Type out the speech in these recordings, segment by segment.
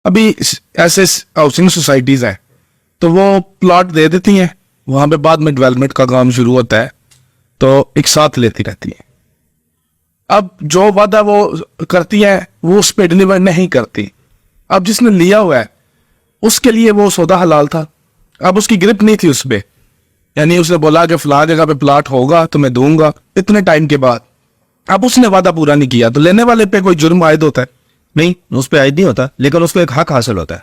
ابھی ایسے housing societies ہیں تو وہ پلاٹ دے دیتی ہیں, وہاں پہ بعد میں ڈیولپمنٹ کا کام شروع ہوتا ہے تو ایک ساتھ لیتی رہتی ہیں. اب جو وعدہ وہ کرتی ہیں وہ اس پہ ڈلیور نہیں کرتی. اب جس نے لیا ہوا ہے اس کے لیے وہ سودا حلال تھا, اب اس کی گرپ نہیں تھی اس پہ, یعنی اس نے بولا کہ فلاں جگہ پہ پلاٹ ہوگا تو میں دوں گا اتنے ٹائم کے بعد. اب اس نے وعدہ پورا نہیں کیا تو لینے والے پہ کوئی جرم عائد ہوتا ہے؟ نہیں, اس پہ عائد نہیں ہوتا, لیکن اس کو ایک حق حاصل ہوتا ہے.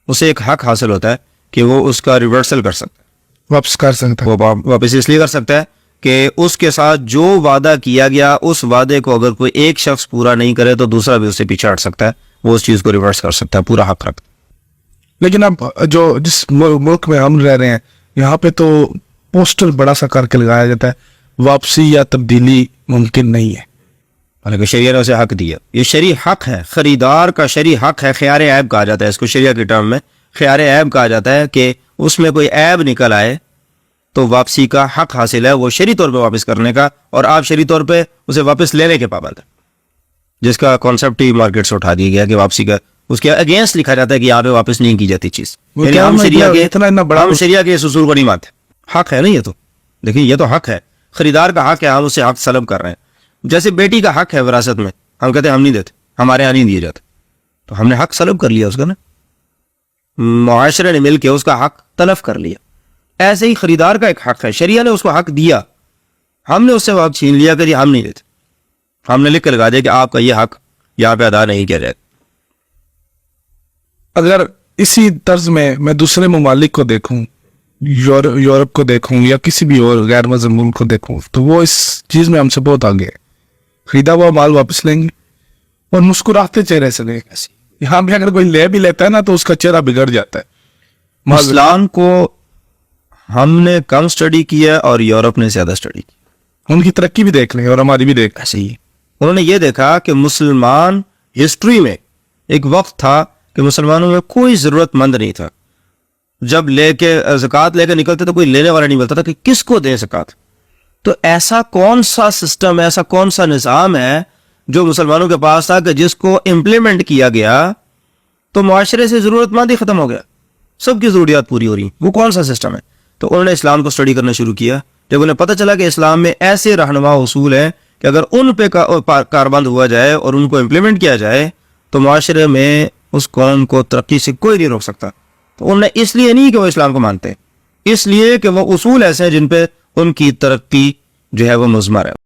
اسے ایک حق حاصل ہوتا ہے کہ وہ اس کا ریورسل کر سکتا ہے, واپس کر سکتا ہے. وہ واپس اس لیے کر سکتا ہے کہ اس کے ساتھ جو وعدہ کیا گیا اس وعدے کو اگر کوئی ایک شخص پورا نہیں کرے تو دوسرا بھی اس سے پیچھے ہٹ سکتا ہے, وہ اس چیز کو ریورس کر سکتا ہے, پورا حق رکھتا ہے. لیکن اب جو جس ملک میں ہم رہ رہے ہیں یہاں پہ تو پوسٹر بڑا سا کر کے لگایا جاتا ہے واپسی یا تبدیلی ممکن نہیں ہے, حالانکہ شریعہ نے اسے حق دیا. یہ شرعی حق ہے, خریدار کا شرعی حق ہے. خیار عیب کہا جاتا ہے اس کو, شریعہ کے ٹرم میں خیار عیب کہا جاتا ہے کہ اس میں کوئی عیب نکل آئے تو واپسی کا حق حاصل ہے, وہ شرعی طور پہ واپس کرنے کا, اور آپ شرعی طور پہ اسے واپس لینے کے پابند ہیں, جس کا کانسیپٹ ہی مارکیٹ سے اٹھا دیا گیا کہ واپسی کا اس کے اگینسٹ لکھا جاتا ہے کہ یہاں پہ واپس نہیں کی جاتی چیز. یعنی ہم شریعہ کے اس اصول کو نہیں مانتے. حق ہے نا یہ تو, دیکھیں یہ تو حق ہے, خریدار کا حق ہے, ہم اسے حق سلب کر رہے ہیں. جیسے بیٹی کا حق ہے وراثت میں, ہم کہتے ہیں ہم نہیں دیتے, ہمارے یہاں نہیں دیے جاتے, تو ہم نے حق سلب کر لیا اس کا نا, معاشرے نے مل کے اس کا حق تلف کر لیا. ایسے ہی خریدار کا ایک حق ہے, شریعہ نے اس کو حق دیا, ہم نے اس سے حق چھین لیا کہ ہم نہیں دیتے, ہم نے لکھ کے لگا دیا کہ آپ کا یہ حق یہاں پہ ادا نہیں کیا جائے. اگر اسی طرز میں دوسرے ممالک کو دیکھوں, یورپ کو دیکھوں یا کسی بھی اور غیر مذہب ملک کو دیکھوں تو وہ اس چیز میں ہم سے بہت آگے ہے. خریدا ہوا مال واپس لیں گے اور مسکراتے چہرے سے لیں گے. یہاں پہ اگر کوئی لے بھی لیتا ہے نا تو اس کا چہرہ بگڑ جاتا ہے. اسلام کو ہم نے کم سٹڈی کیا اور یورپ نے زیادہ سٹڈی کی. ان کی ترقی بھی دیکھ لیں اور ہماری بھی دیکھ لیں. ایسے ہی انہوں نے یہ دیکھا کہ مسلمان ہسٹری میں ایک وقت تھا کہ مسلمانوں میں کوئی ضرورت مند نہیں تھا. جب زکوٰۃ لے کے نکلتے تو کوئی لینے والا نہیں ملتا تھا کہ کس کو دیں زکوٰۃ. تو ایسا کون سا سسٹم, ایسا کون سا نظام ہے جو مسلمانوں کے پاس تھا کہ جس کو امپلیمنٹ کیا گیا تو معاشرے سے ضرورت مند ہی ختم ہو گیا, سب کی ضروریات پوری ہو رہی. وہ کون سا سسٹم ہے؟ تو انہوں نے اسلام کو سٹڈی کرنا شروع کیا. جب انہیں پتہ چلا کہ اسلام میں ایسے رہنما اصول ہیں کہ اگر ان پہ کاربند ہوا جائے اور ان کو امپلیمنٹ کیا جائے تو معاشرے میں اس قوم کو ترقی سے کوئی نہیں روک سکتا. تو انہوں نے اس لیے نہیں کہ وہ اسلام کو مانتے, اس لیے کہ وہ اصول ایسے ہیں جن پہ ان کی ترقی جو ہے وہ مضمر ہے.